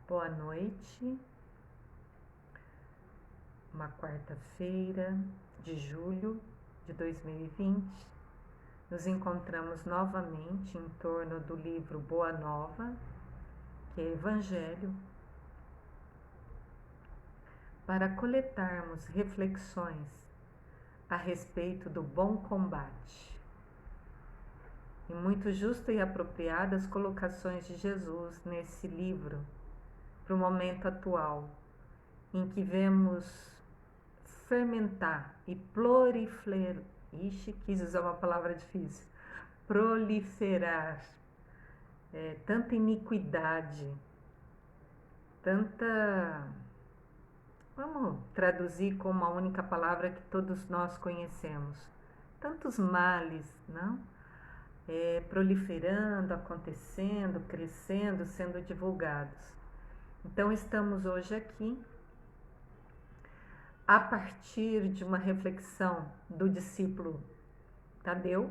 Boa noite, uma quarta-feira de julho de 2020. Nos encontramos novamente em torno do livro Boa Nova, que é Evangelho, para coletarmos reflexões a respeito do bom combate. E muito justo e apropriadas colocações de Jesus nesse livro, para o momento atual, em que vemos fermentar e proliferar, quis usar uma palavra difícil, proliferar tanta iniquidade, vamos traduzir como a única palavra que todos nós conhecemos, tantos males, não? Proliferando, acontecendo, crescendo, sendo divulgados. Então estamos hoje aqui a partir de uma reflexão do discípulo Tadeu,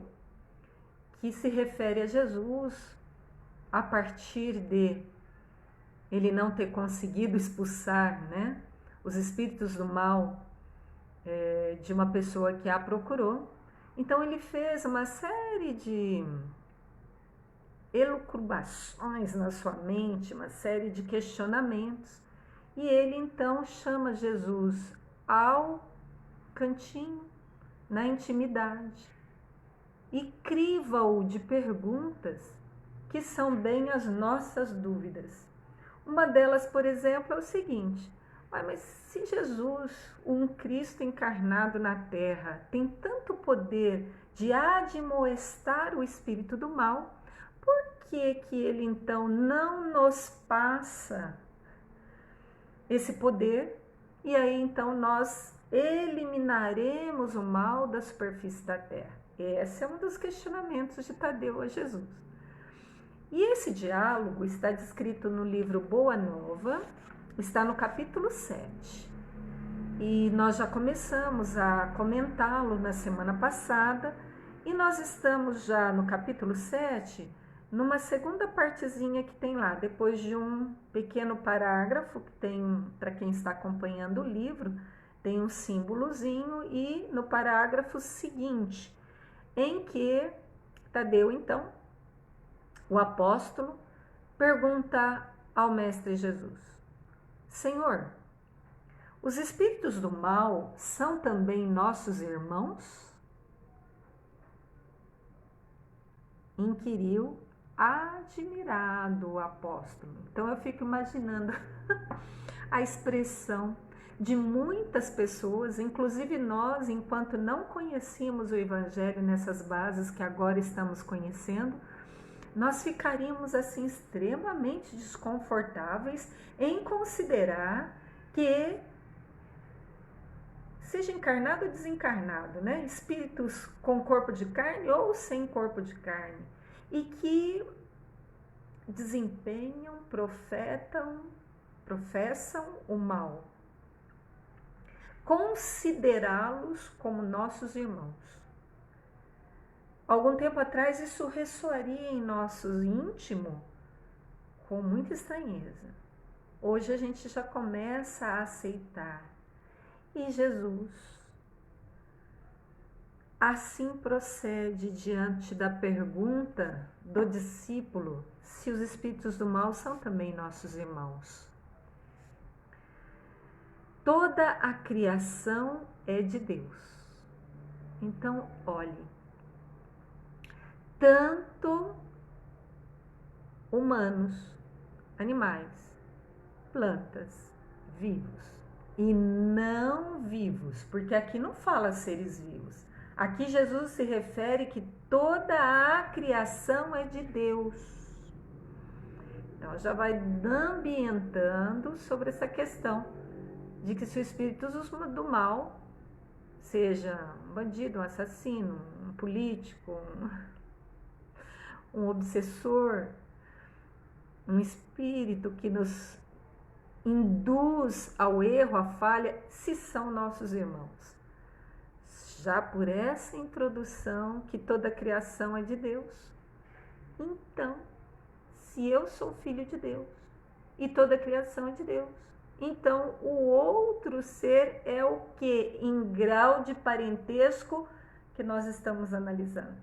que se refere a Jesus a partir de ele não ter conseguido expulsar, né, os espíritos do mal de uma pessoa que a procurou. Então ele fez uma série de elucubrações na sua mente, uma série de questionamentos, e ele então chama Jesus ao cantinho, na intimidade, e criva-o de perguntas que são bem as nossas dúvidas. Uma delas, por exemplo, é o seguinte: mas se Jesus, um Cristo encarnado na Terra, tem tanto poder de admoestar o espírito do mal, por que ele então não nos passa esse poder? E aí então nós eliminaremos o mal da superfície da Terra. Esse é um dos questionamentos de Tadeu a Jesus. E esse diálogo está descrito no livro Boa Nova, está no capítulo 7. E nós já começamos a comentá-lo na semana passada, e nós estamos já no capítulo 7, numa segunda partezinha que tem lá, depois de um pequeno parágrafo, que tem, para quem está acompanhando o livro, tem um símbolozinho, e no parágrafo seguinte, em que Tadeu, então, o apóstolo, pergunta ao Mestre Jesus: Senhor, os espíritos do mal são também nossos irmãos? Inquiriu admirado o apóstolo. Então eu fico imaginando a expressão de muitas pessoas, inclusive nós, enquanto não conhecíamos o Evangelho nessas bases que agora estamos conhecendo, nós ficaríamos assim extremamente desconfortáveis em considerar que, seja encarnado ou desencarnado, né? Espíritos com corpo de carne ou sem corpo de carne, e que desempenham, professam o mal, considerá-los como nossos irmãos. Algum tempo atrás isso ressoaria em nosso íntimo com muita estranheza. Hoje a gente já começa a aceitar. E Jesus assim procede diante da pergunta do discípulo se os espíritos do mal são também nossos irmãos. Toda a criação é de Deus. Então, olhe, tanto humanos, animais, plantas, vivos e não vivos, porque aqui não fala seres vivos. Aqui Jesus se refere que toda a criação é de Deus. Então já vai ambientando sobre essa questão de que se o espírito do mal, seja um bandido, um assassino, um político, um obsessor, um espírito que nos induz ao erro, à falha, se são nossos irmãos. Já por essa introdução que toda a criação é de Deus, então, se eu sou filho de Deus, e toda a criação é de Deus. Então, o outro ser é o que em grau de parentesco que nós estamos analisando?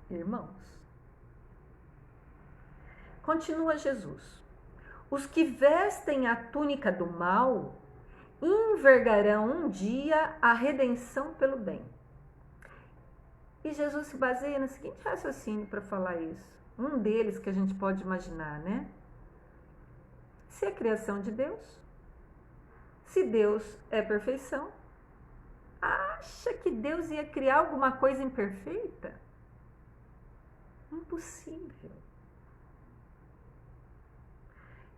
Irmãos. Continua Jesus. Os que vestem a túnica do mal envergarão um dia a redenção pelo bem. E Jesus se baseia no seguinte raciocínio para falar isso. Um deles que a gente pode imaginar, né? Se é criação de Deus, se Deus é perfeição, acha que Deus ia criar alguma coisa imperfeita? Impossível.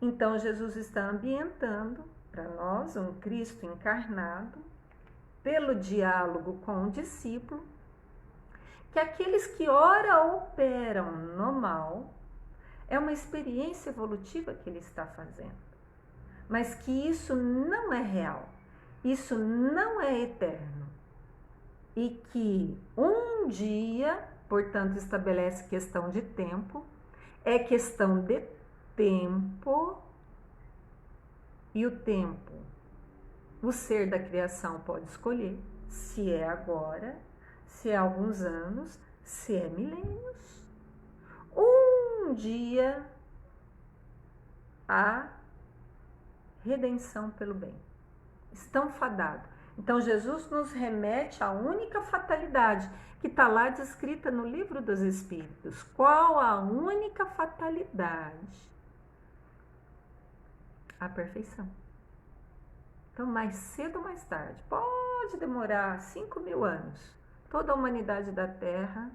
Então Jesus está ambientando para nós um Cristo encarnado, pelo diálogo com o discípulo, que aqueles que ora operam no mal é uma experiência evolutiva que ele está fazendo, mas que isso não é real, isso não é eterno, e que um dia, portanto, estabelece questão de tempo, é questão de tempo, e o tempo, o ser da criação pode escolher se é agora, se é alguns anos, se é milênios. Um dia a redenção pelo bem. Estão fadados. Então Jesus nos remete à única fatalidade que está lá descrita no Livro dos Espíritos. Qual a única fatalidade? A perfeição. Então, mais cedo ou mais tarde, pode demorar 5.000 anos, toda a humanidade da Terra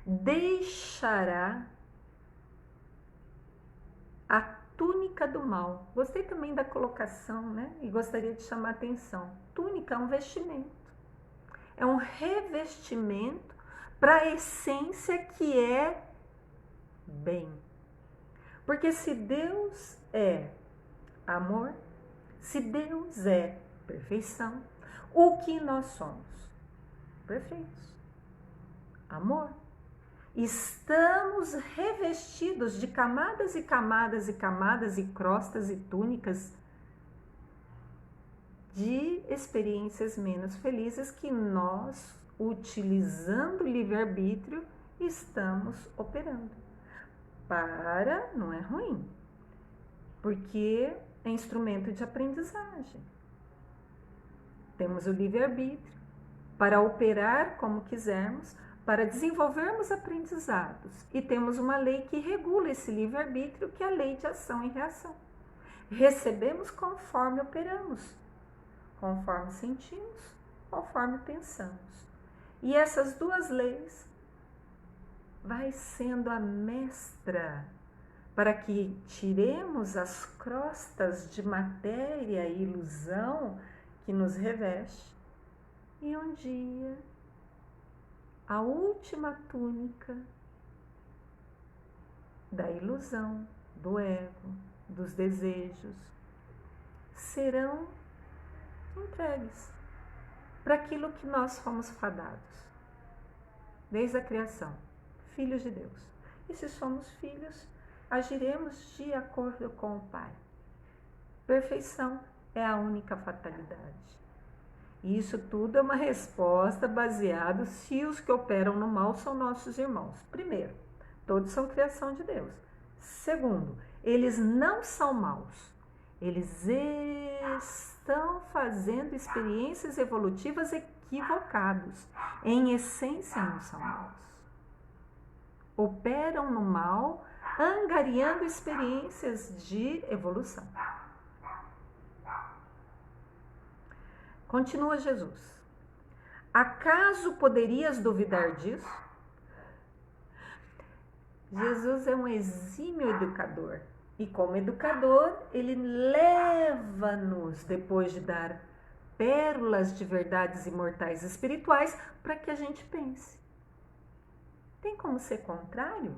deixará a túnica do mal. Gostei também da colocação, né? E gostaria de chamar a atenção. Túnica é um vestimento. É um revestimento para a essência que é bem. Porque se Deus é amor, se Deus é perfeição, o que nós somos? Perfeitos. Amor. Estamos revestidos de camadas e camadas e camadas e crostas e túnicas de experiências menos felizes que nós, utilizando o livre-arbítrio, estamos operando. Não é ruim, porque é instrumento de aprendizagem. Temos o livre-arbítrio para operar como quisermos, para desenvolvermos aprendizados. E temos uma lei que regula esse livre-arbítrio, que é a lei de ação e reação. Recebemos conforme operamos, conforme sentimos, conforme pensamos. E essas duas leis vai sendo a mestra para que tiremos as crostas de matéria e ilusão que nos reveste e um dia a última túnica da ilusão, do ego, dos desejos serão entregues para aquilo que nós fomos fadados desde a criação. Filhos de Deus. E se somos filhos, agiremos de acordo com o Pai. Perfeição é a única fatalidade. E isso tudo é uma resposta baseada se os que operam no mal são nossos irmãos. Primeiro, todos são criação de Deus. Segundo, eles não são maus. Eles estão fazendo experiências evolutivas equivocadas. Em essência, não são maus. Operam no mal, angariando experiências de evolução. Continua Jesus. Acaso poderias duvidar disso? Jesus é um exímio educador. E como educador, ele leva-nos, depois de dar pérolas de verdades imortais espirituais, para que a gente pense. Tem como ser contrário?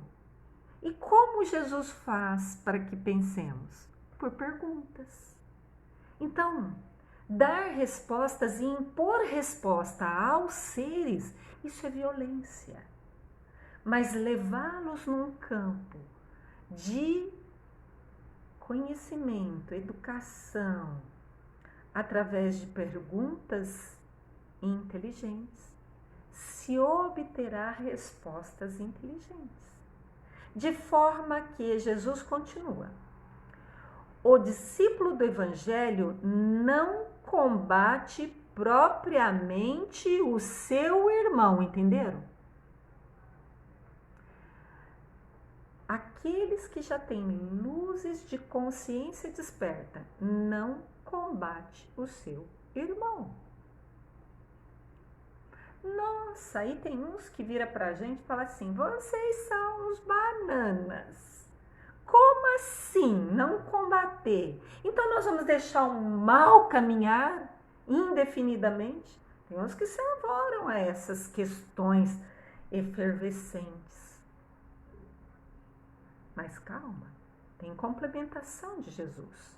E como Jesus faz para que pensemos? Por perguntas. Então, dar respostas e impor resposta aos seres, isso é violência. mas levá-los num campo de conhecimento, educação, através de perguntas inteligentes, se obterá respostas inteligentes. De forma que Jesus continua: o discípulo do Evangelho não combate propriamente o seu irmão, entenderam? Aqueles que já têm luzes de consciência desperta não combate o seu irmão. Nossa, aí tem uns que vira pra gente e fala assim: vocês são os bananas. Como assim não combater? Então nós vamos deixar o mal caminhar indefinidamente? Tem uns que se avoram a essas questões efervescentes. Mas calma, tem complementação de Jesus.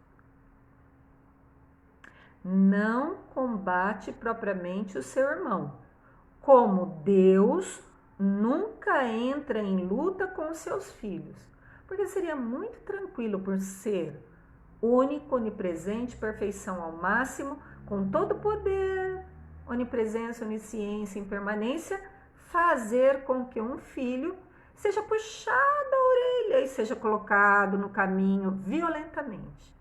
Não combate propriamente o seu irmão, como Deus nunca entra em luta com os seus filhos, porque seria muito tranquilo por ser único, onipresente, perfeição ao máximo, com todo poder, onipresença, onisciência, impermanência, fazer com que um filho seja puxado a orelha e seja colocado no caminho violentamente.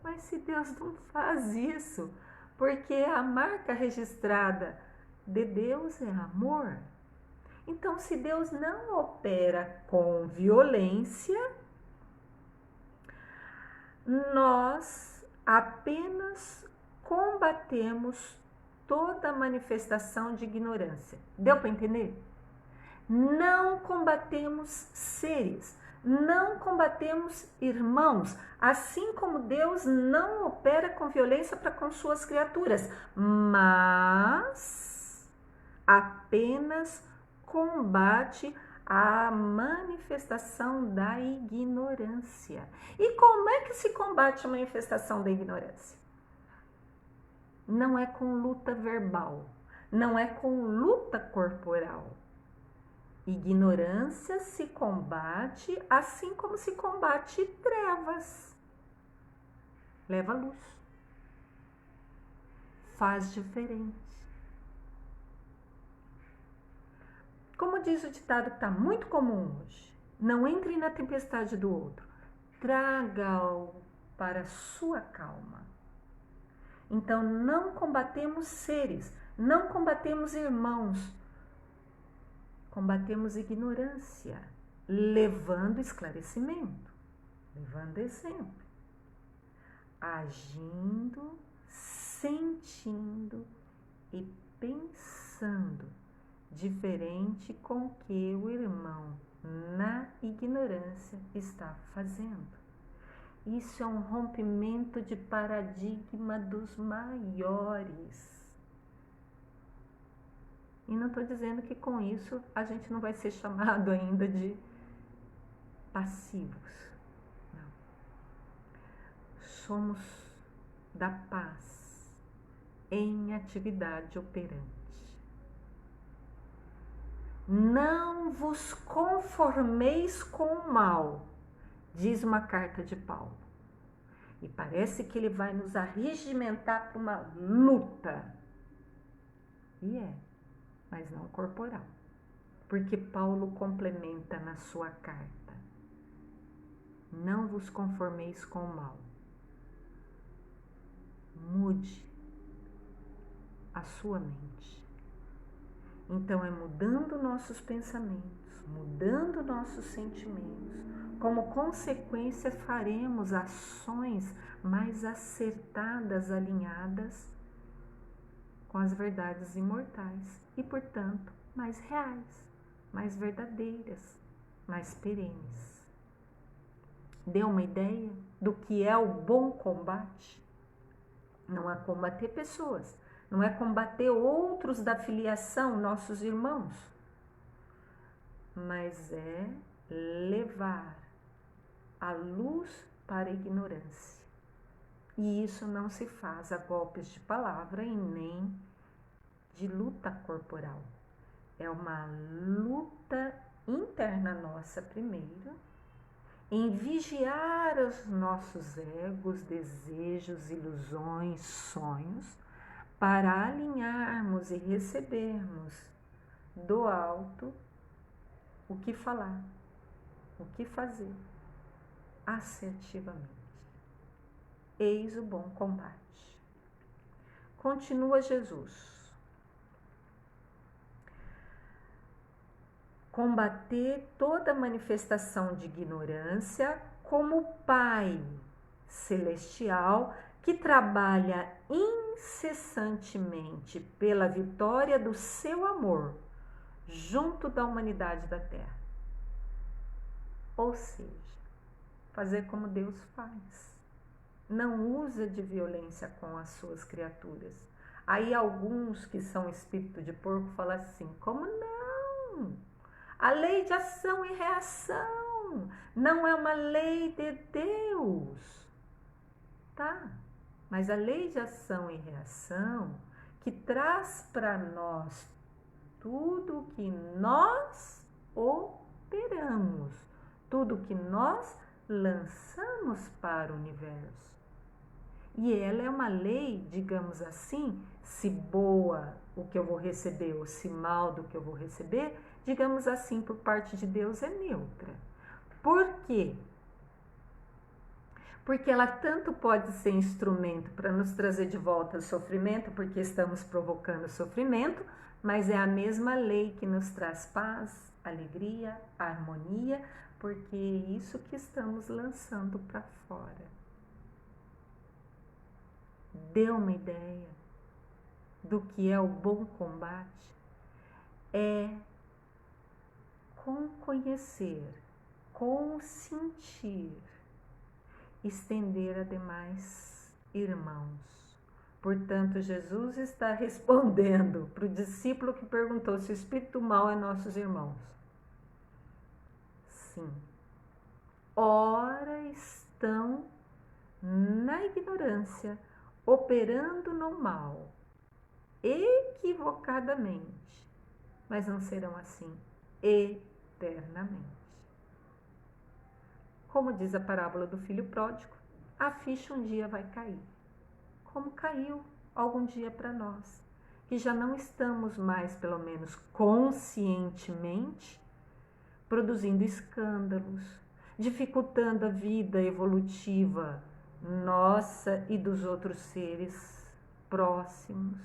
Mas se Deus não faz isso, porque a marca registrada de Deus é amor. Então, se Deus não opera com violência, nós apenas combatemos toda manifestação de ignorância. Deu para entender? Não combatemos seres, não combatemos irmãos, assim como Deus não opera com violência para com suas criaturas, mas apenas combate a manifestação da ignorância. E como é que se combate a manifestação da ignorância? Não é com luta verbal, não é com luta corporal. Ignorância se combate assim como se combate trevas. Leva luz. Faz diferente. Como diz o ditado que está muito comum hoje, não entre na tempestade do outro, traga-o para a sua calma. Então não combatemos seres, não combatemos irmãos, combatemos ignorância, levando esclarecimento, levando exemplo, agindo, sentindo e pensando diferente com o que o irmão na ignorância está fazendo. Isso é um rompimento de paradigma dos maiores. E não estou dizendo que com isso a gente não vai ser chamado ainda de passivos. Não. Somos da paz em atividade operante. Não vos conformeis com o mal, diz uma carta de Paulo. E parece que ele vai nos arregimentar para uma luta. E é, mas não corporal. Porque Paulo complementa na sua carta: não vos conformeis com o mal. Mude a sua mente. Então é mudando nossos pensamentos, mudando nossos sentimentos. Como consequência, faremos ações mais acertadas, alinhadas com as verdades imortais e, portanto, mais reais, mais verdadeiras, mais perenes. Deu uma ideia do que é o bom combate? Não é combater pessoas, não é combater outros da filiação, nossos irmãos, mas é levar a luz para a ignorância. E isso não se faz a golpes de palavra e nem de luta corporal. É uma luta interna nossa primeiro, em vigiar os nossos egos, desejos, ilusões, sonhos, para alinharmos e recebermos do alto o que falar, o que fazer, assertivamente. Eis o bom combate. Continua Jesus. Combater toda manifestação de ignorância como Pai Celestial que trabalha incessantemente pela vitória do seu amor junto da humanidade da Terra. Ou seja, fazer como Deus faz. Não usa de violência com as suas criaturas. Aí alguns que são espírito de porco falam assim, como não? A lei de ação e reação não é uma lei de Deus, tá? Mas a lei de ação e reação que traz para nós tudo o que nós operamos, tudo o que nós lançamos para o universo. E ela é uma lei, digamos assim, se boa o que eu vou receber ou se mal do que eu vou receber, digamos assim, por parte de Deus é neutra. Por quê? Porque ela tanto pode ser instrumento para nos trazer de volta o sofrimento, porque estamos provocando sofrimento, mas é a mesma lei que nos traz paz, alegria, harmonia, porque é isso que estamos lançando para fora. Deu uma ideia do que é o bom combate? É com conhecer, com sentir, estender a demais irmãos. Portanto, Jesus está respondendo para o discípulo que perguntou se o espírito mal é nossos irmãos. Sim. Ora estão na ignorância, operando no mal, equivocadamente, mas não serão assim eternamente. Como diz a parábola do filho pródigo, a ficha um dia vai cair, como caiu algum dia para nós, que já não estamos mais, pelo menos conscientemente, produzindo escândalos, dificultando a vida evolutiva nossa e dos outros seres próximos,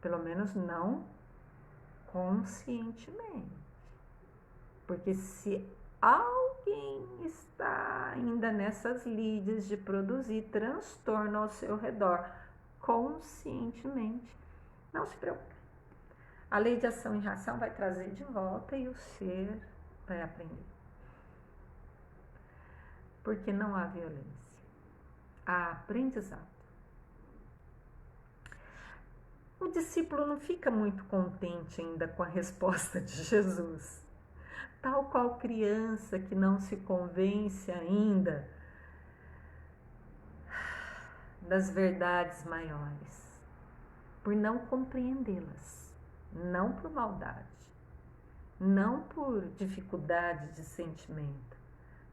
pelo menos não conscientemente. Porque se alguém está ainda nessas lides de produzir transtorno ao seu redor conscientemente, não se preocupe. A lei de ação e reação vai trazer de volta e o ser vai aprender. Porque não há violência, há aprendizado. O discípulo não fica muito contente ainda com a resposta de Jesus. Tal qual criança que não se convence ainda das verdades maiores, por não compreendê-las, não por maldade, não por dificuldade de sentimento,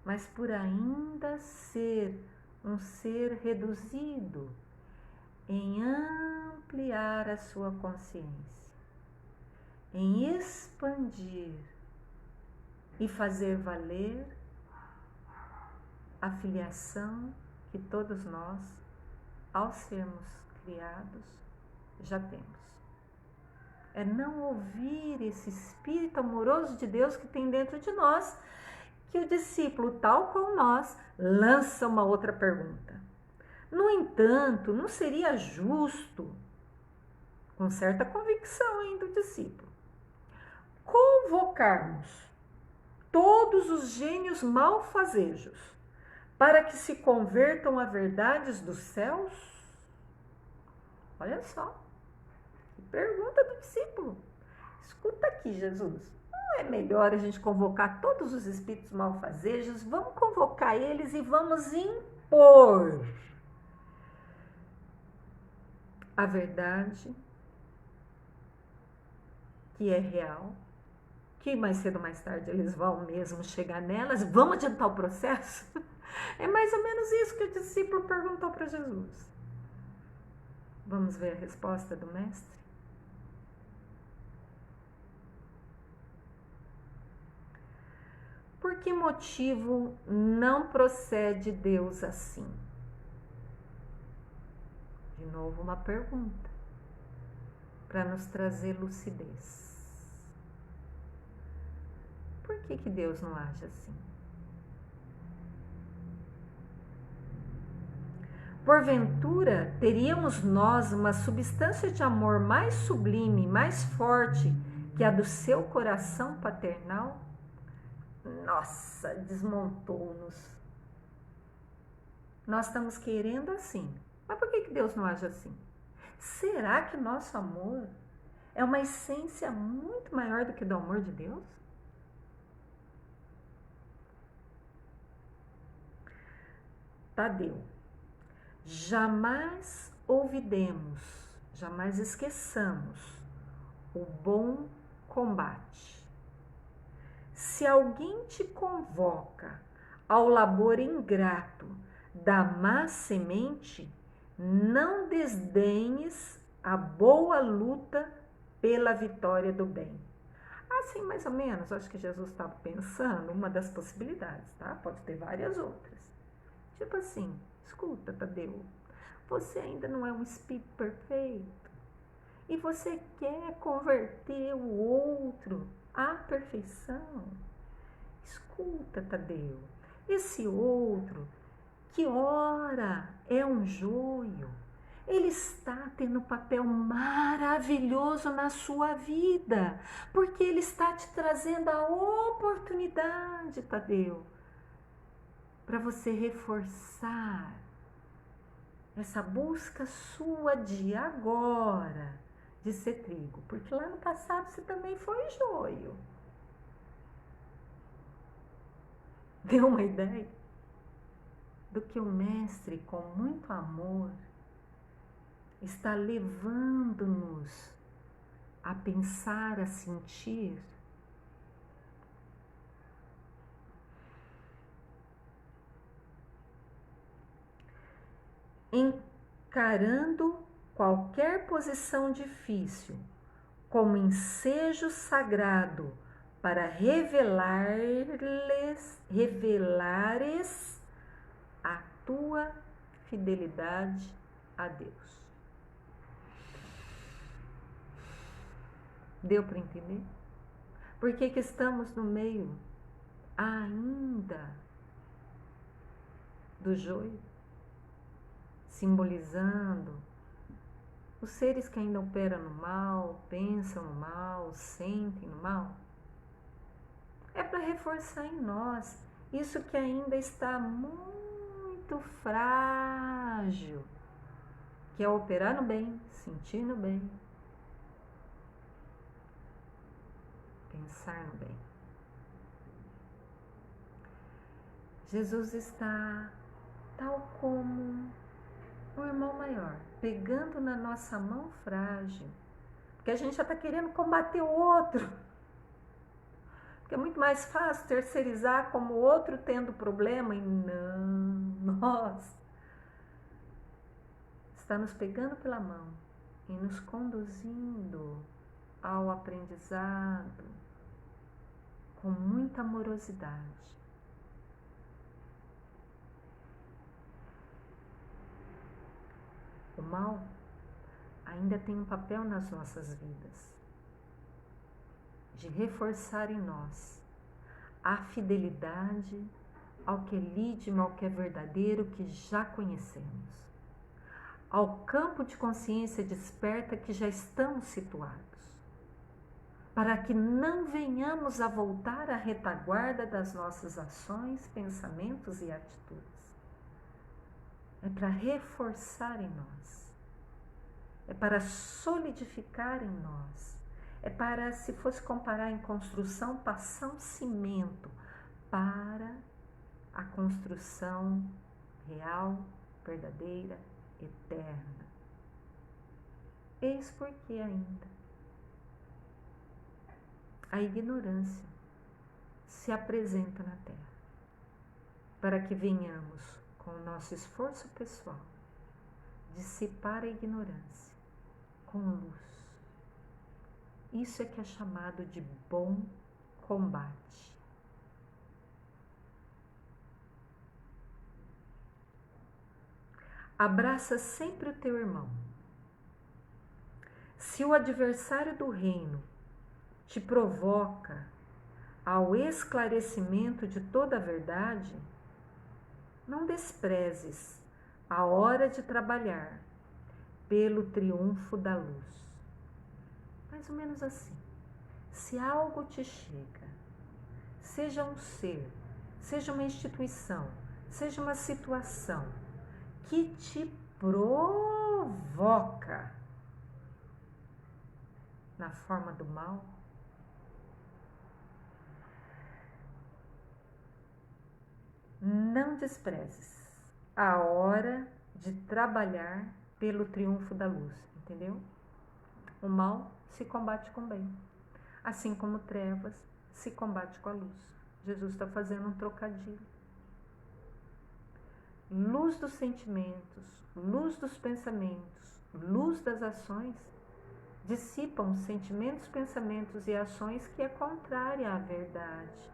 mas por ainda ser um ser reduzido em ampliar a sua consciência, em expandir e fazer valer a filiação que todos nós, ao sermos criados, já temos. É não ouvir esse espírito amoroso de Deus que tem dentro de nós, que o discípulo, tal como nós, lança uma outra pergunta. No entanto, não seria justo, com certa convicção ainda do discípulo, convocarmos todos os gênios malfazejos para que se convertam a verdades dos céus? Olha só, que pergunta do discípulo. Escuta aqui, Jesus, não é melhor a gente convocar todos os espíritos malfazejos? Vamos convocar eles e vamos impor a verdade que é real, que mais cedo ou mais tarde eles vão mesmo chegar nelas, vamos adiantar o processo? É mais ou menos isso que o discípulo perguntou para Jesus. Vamos ver a resposta do mestre? Por que motivo não procede Deus assim? De novo, uma pergunta para nos trazer lucidez. Por que Deus não age assim? Porventura, teríamos nós uma substância de amor mais sublime, mais forte que a do seu coração paternal? Nossa, desmontou-nos. Nós estamos querendo assim. Mas por que Deus não age assim? Será que o nosso amor é uma essência muito maior do que do amor de Deus? Tadeu, jamais olvidemos, jamais esqueçamos o bom combate. Se alguém te convoca ao labor ingrato da má semente, não desdenhes a boa luta pela vitória do bem. Assim, mais ou menos, acho que Jesus estava pensando uma das possibilidades, tá? Pode ter várias outras. Tipo assim, escuta, Tadeu, você ainda não é um espírito perfeito e você quer converter o outro à perfeição. Escuta, Tadeu, esse outro que ora é um joio, ele está tendo um papel maravilhoso na sua vida, porque ele está te trazendo a oportunidade, Tadeu, para você reforçar essa busca sua de agora de ser trigo, porque lá no passado você também foi joio. Deu uma ideia do que o mestre, com muito amor, está levando-nos a pensar, a sentir? Encarando qualquer posição difícil como ensejo sagrado para revelares a tua fidelidade a Deus. Deu para entender? Por que estamos no meio ainda do joio, simbolizando os seres que ainda operam no mal, pensam no mal, sentem no mal? É para reforçar em nós isso que ainda está muito frágil, que é operar no bem, sentir no bem, pensar no bem. Jesus está tal como um irmão maior, pegando na nossa mão frágil, porque a gente já está querendo combater o outro, porque é muito mais fácil terceirizar como o outro tendo problema, e não, nós. Está nos pegando pela mão e nos conduzindo ao aprendizado com muita amorosidade. O mal ainda tem um papel nas nossas vidas, de reforçar em nós a fidelidade ao que é lídimo, ao que é verdadeiro, que já conhecemos, ao campo de consciência desperta que já estamos situados, para que não venhamos a voltar à retaguarda das nossas ações, pensamentos e atitudes. É para reforçar em nós, é para solidificar em nós, é para, se fosse comparar em construção, passar um cimento para a construção real, verdadeira, eterna. Eis porque ainda a ignorância se apresenta na Terra, para que venhamos, com o nosso esforço pessoal, dissipar a ignorância com luz. Isso é que é chamado de bom combate. Abraça sempre o teu irmão. Se o adversário do reino te provoca ao esclarecimento de toda a verdade, não desprezes a hora de trabalhar pelo triunfo da luz. Mais ou menos assim. Se algo te chega, seja um ser, seja uma instituição, seja uma situação que te provoca na forma do mal, não desprezes a hora de trabalhar pelo triunfo da luz, entendeu? O mal se combate com o bem, assim como trevas se combate com a luz. Jesus está fazendo um trocadilho. Luz dos sentimentos, luz dos pensamentos, luz das ações dissipam sentimentos, pensamentos e ações que é contrária à verdade,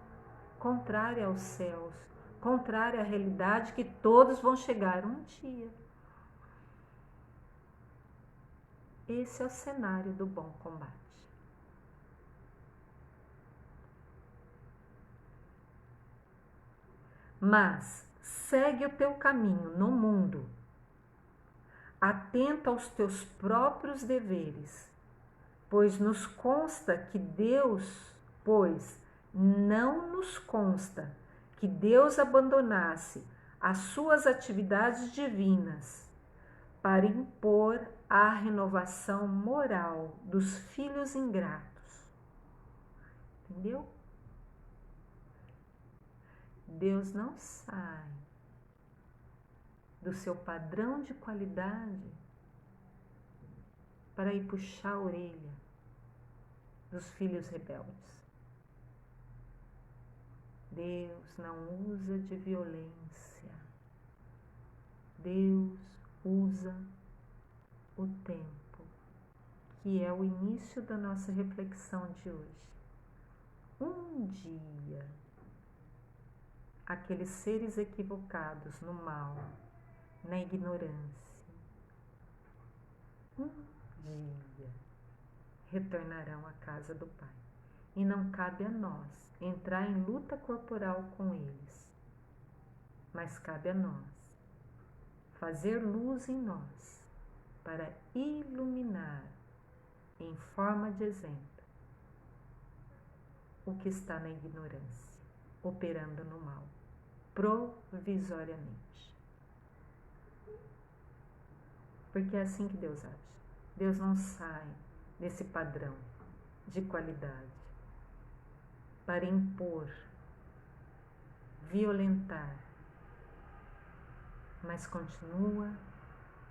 contrária aos céus, contrária à realidade que todos vão chegar um dia. Esse é o cenário do bom combate. Mas segue o teu caminho no mundo, atenta aos teus próprios deveres, pois não nos consta que Deus abandonasse as suas atividades divinas para impor a renovação moral dos filhos ingratos. Entendeu? Deus não sai do seu padrão de qualidade para ir puxar a orelha dos filhos rebeldes. Deus não usa de violência. Deus usa o tempo, que é o início da nossa reflexão de hoje. Um dia, aqueles seres equivocados no mal, na ignorância, um dia retornarão à casa do Pai. E não cabe a nós entrar em luta corporal com eles, mas cabe a nós fazer luz em nós para iluminar em forma de exemplo o que está na ignorância, operando no mal, provisoriamente. Porque é assim que Deus age. Deus não sai desse padrão de qualidade para impor, violentar, mas continua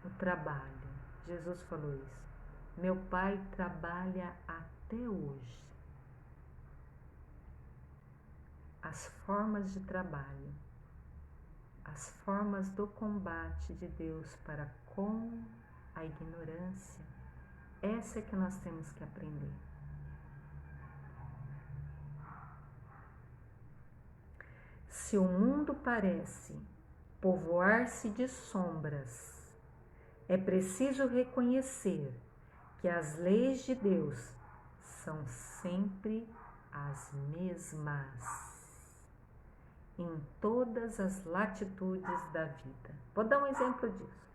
o trabalho. Jesus falou isso. Meu Pai trabalha até hoje. As formas de trabalho, as formas do combate de Deus para com a ignorância, essa é que nós temos que aprender. Se o mundo parece povoar-se de sombras, é preciso reconhecer que as leis de Deus são sempre as mesmas em todas as latitudes da vida. Vou dar um exemplo disso.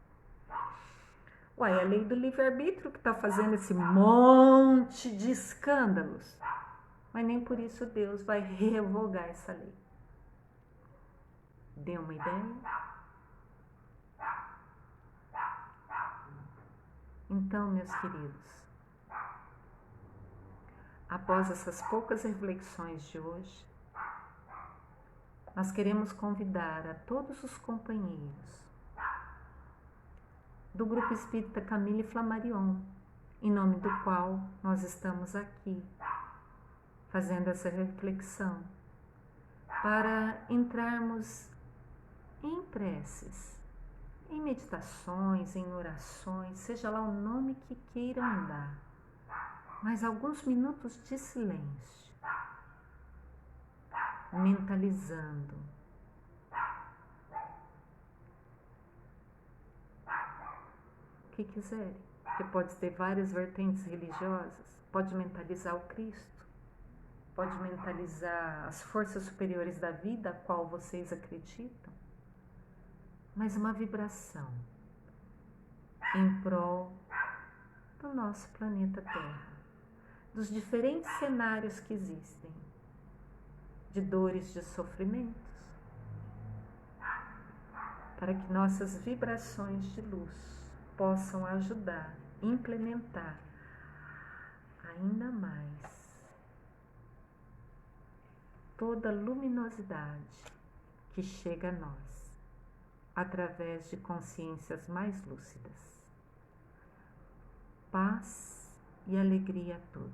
Uai, a lei do livre-arbítrio que está fazendo esse monte de escândalos, mas nem por isso Deus vai revogar essa lei. Deu uma ideia? Então, meus queridos, após essas poucas reflexões de hoje, nós queremos convidar a todos os companheiros do Grupo Espírita Camille Flammarion, em nome do qual nós estamos aqui, fazendo essa reflexão, para entrarmos em preces, em meditações, em orações, seja lá o nome que queiram dar, mas alguns minutos de silêncio, mentalizando o que quiserem, que pode ter várias vertentes religiosas, pode mentalizar o Cristo, pode mentalizar as forças superiores da vida a qual vocês acreditam, mas uma vibração em prol do nosso planeta Terra, dos diferentes cenários que existem, de dores, de sofrimentos, para que nossas vibrações de luz possam ajudar, implementar ainda mais toda a luminosidade que chega a nós através de consciências mais lúcidas. Paz e alegria a todos.